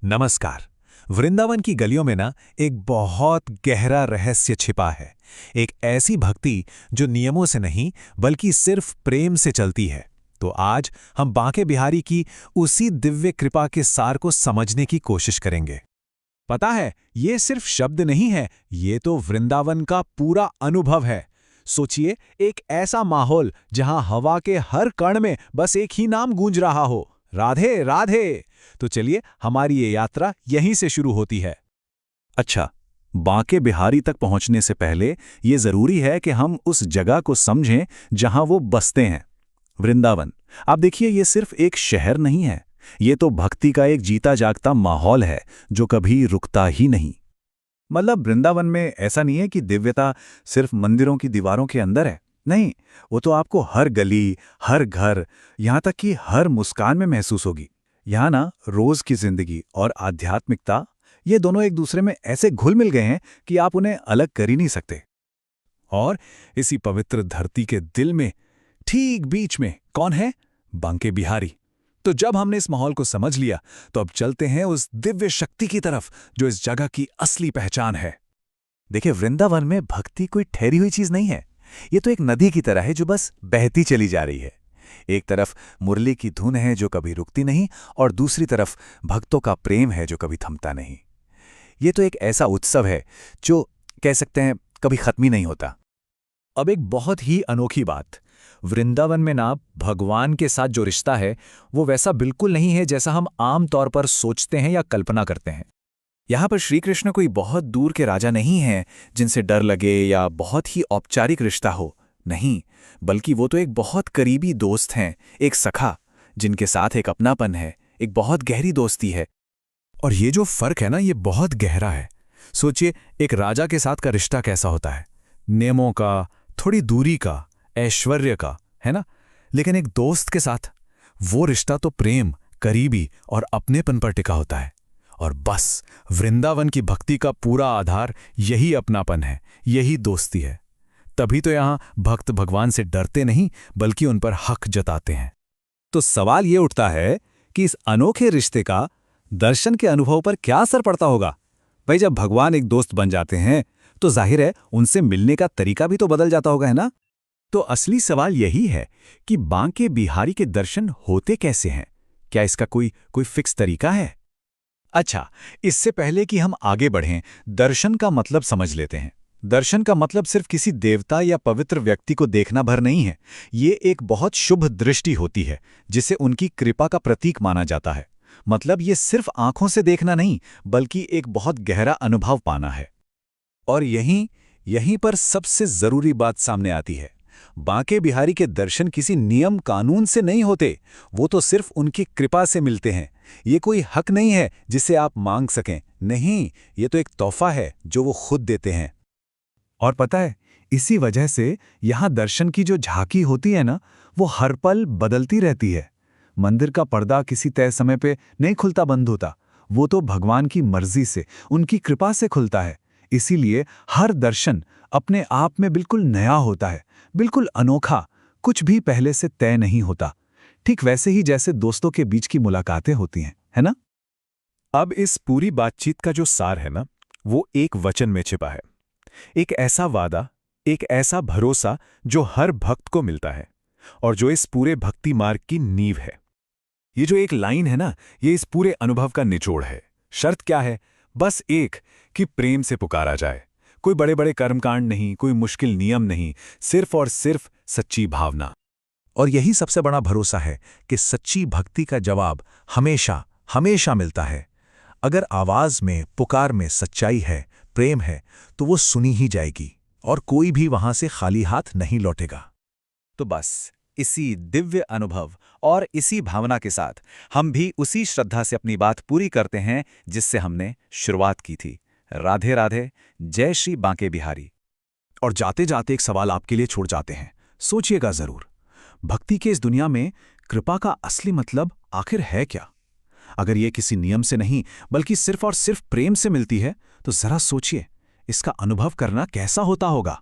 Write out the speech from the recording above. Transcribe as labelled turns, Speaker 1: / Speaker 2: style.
Speaker 1: नमस्कार। वृंदावन की गलियों में ना एक बहुत गहरा रहस्य छिपा है। एक ऐसी भक्ति जो नियमों से नहीं बल्कि सिर्फ प्रेम से चलती है। तो आज हम बांके बिहारी की उसी दिव्य कृपा के सार को समझने की कोशिश करेंगे। पता है, ये सिर्फ शब्द नहीं है, ये तो वृंदावन का पूरा अनुभव है। सोचिए, एक ऐसा माहौल जहां हवा के हर कण में बस एक ही नाम गूंज रहा हो, राधे राधे। तो चलिए, हमारी ये यात्रा यहीं से शुरू होती है।
Speaker 2: अच्छा, बांके बिहारी तक पहुंचने से पहले ये जरूरी है कि हम उस जगह को समझें जहां वो बसते हैं। वृंदावन, आप देखिए, ये सिर्फ एक शहर नहीं है, ये तो भक्ति का एक जीता जागता माहौल है जो कभी रुकता ही नहीं। मतलब वृंदावन में ऐसा नहीं है कि दिव्यता सिर्फ मंदिरों की दीवारों के अंदर है। नहीं, वो तो आपको हर गली, हर घर, यहाँ तक कि हर मुस्कान में महसूस होगी। यहाँ ना रोज की जिंदगी और आध्यात्मिकता, ये दोनों एक दूसरे में ऐसे घुल मिल गए हैं कि आप उन्हें अलग कर ही नहीं सकते।
Speaker 1: और इसी पवित्र धरती के दिल में, ठीक बीच में कौन है? बांके बिहारी। तो जब हमने इस माहौल को समझ लिया, तो अब चलते हैं उस दिव्य शक्ति की तरफ जो इस जगह की असली पहचान है।
Speaker 2: देखिए, वृंदावन में भक्ति कोई ठहरी हुई चीज नहीं है। ये तो एक नदी की तरह है जो बस बहती चली जा रही है। एक तरफ मुरली की धुन है जो कभी रुकती नहीं, और दूसरी तरफ भक्तों का प्रेम है जो कभी थमता नहीं। ये तो एक ऐसा उत्सव है जो कह सकते हैं कभी खत्म ही नहीं होता।
Speaker 1: अब एक बहुत ही अनोखी बात, वृंदावन में ना भगवान के साथ जो रिश्ता है वो वैसा बिल्कुल नहीं है जैसा हम आम तौर पर सोचते हैं या कल्पना करते हैं।
Speaker 2: यहाँ पर श्री कृष्ण कोई बहुत दूर के राजा नहीं हैं जिनसे डर लगे या बहुत ही औपचारिक रिश्ता हो। नहीं, बल्कि वो तो एक बहुत करीबी दोस्त हैं, एक सखा जिनके साथ एक अपनापन है, एक बहुत गहरी दोस्ती है।
Speaker 1: और ये जो फर्क है ना, ये बहुत गहरा है। सोचिए, एक राजा के साथ का रिश्ता कैसा होता है, नियमों का, थोड़ी दूरी का, ऐश्वर्य का, है ना। लेकिन एक दोस्त के साथ वो रिश्ता तो प्रेम, करीबी और अपनेपन पर टिका होता है। और बस वृंदावन की भक्ति का पूरा आधार यही अपनापन है, यही दोस्ती है। तभी तो यहाँ भक्त भगवान से डरते नहीं बल्कि उन पर हक जताते हैं।
Speaker 2: तो सवाल ये उठता है कि इस अनोखे रिश्ते का दर्शन के अनुभव पर क्या असर पड़ता होगा। भाई, जब भगवान एक दोस्त बन जाते हैं तो जाहिर है उनसे मिलने का तरीका भी तो बदल जाता होगा, है ना। तो असली सवाल यही है कि बांके बिहारी के दर्शन होते कैसे हैं। क्या इसका कोई फिक्स तरीका है? अच्छा, इससे पहले कि हम आगे बढ़ें, दर्शन का मतलब समझ लेते हैं। दर्शन का मतलब सिर्फ किसी देवता या पवित्र व्यक्ति को देखना भर नहीं है। ये एक बहुत शुभ दृष्टि होती है जिसे उनकी कृपा का प्रतीक माना जाता है। मतलब ये सिर्फ आंखों से देखना नहीं बल्कि एक बहुत गहरा अनुभव पाना है। और यहीं पर सबसे जरूरी बात सामने आती है। बांके बिहारी के दर्शन किसी नियम कानून से नहीं होते, वो तो सिर्फ उनकी कृपा से मिलते हैं। ये कोई हक नहीं है जिसे आप मांग सकें। नहीं, ये तो एक तोहफा है जो वो खुद देते हैं। और पता है, इसी वजह से यहाँ दर्शन की जो झांकी होती है ना, वो हर पल बदलती रहती है। मंदिर का पर्दा किसी तय समय पे नहीं खुलता बंद होता, वो तो भगवान की मर्जी से, उनकी कृपा से खुलता है। इसीलिए हर दर्शन अपने आप में बिल्कुल नया होता है, बिल्कुल अनोखा, कुछ भी पहले से तय नहीं होता। ठीक वैसे ही जैसे दोस्तों के बीच की मुलाकातें होती हैं, है ना।
Speaker 1: अब इस पूरी बातचीत का जो सार है ना, वो एक वचन में छिपा है। एक ऐसा वादा, एक ऐसा भरोसा जो हर भक्त को मिलता है और जो इस पूरे भक्ति मार्ग की नींव है। ये जो एक लाइन है ना, ये इस पूरे अनुभव का निचोड़ है। शर्त क्या है? बस एक, कि प्रेम से पुकारा जाए। कोई बड़े बड़े कर्मकांड नहीं, कोई मुश्किल नियम नहीं, सिर्फ और सिर्फ सच्ची भावना। और यही सबसे बड़ा भरोसा है कि सच्ची भक्ति का जवाब हमेशा हमेशा मिलता है। अगर आवाज में, पुकार में सच्चाई है, प्रेम है, तो वो सुनी ही जाएगी और कोई भी वहां से खाली हाथ नहीं लौटेगा।
Speaker 2: तो बस इसी दिव्य अनुभव और इसी भावना के साथ हम भी उसी श्रद्धा से अपनी बात पूरी करते हैं जिससे हमने शुरुआत की थी। राधे राधे, जय श्री बांके बिहारी।
Speaker 1: और जाते जाते एक सवाल आपके लिए छोड़ जाते हैं, सोचिएगा जरूर। भक्ति के इस दुनिया में कृपा का असली मतलब आखिर है क्या? अगर ये किसी नियम से नहीं बल्कि सिर्फ और सिर्फ प्रेम से मिलती है, तो जरा सोचिए, इसका अनुभव करना कैसा होता होगा।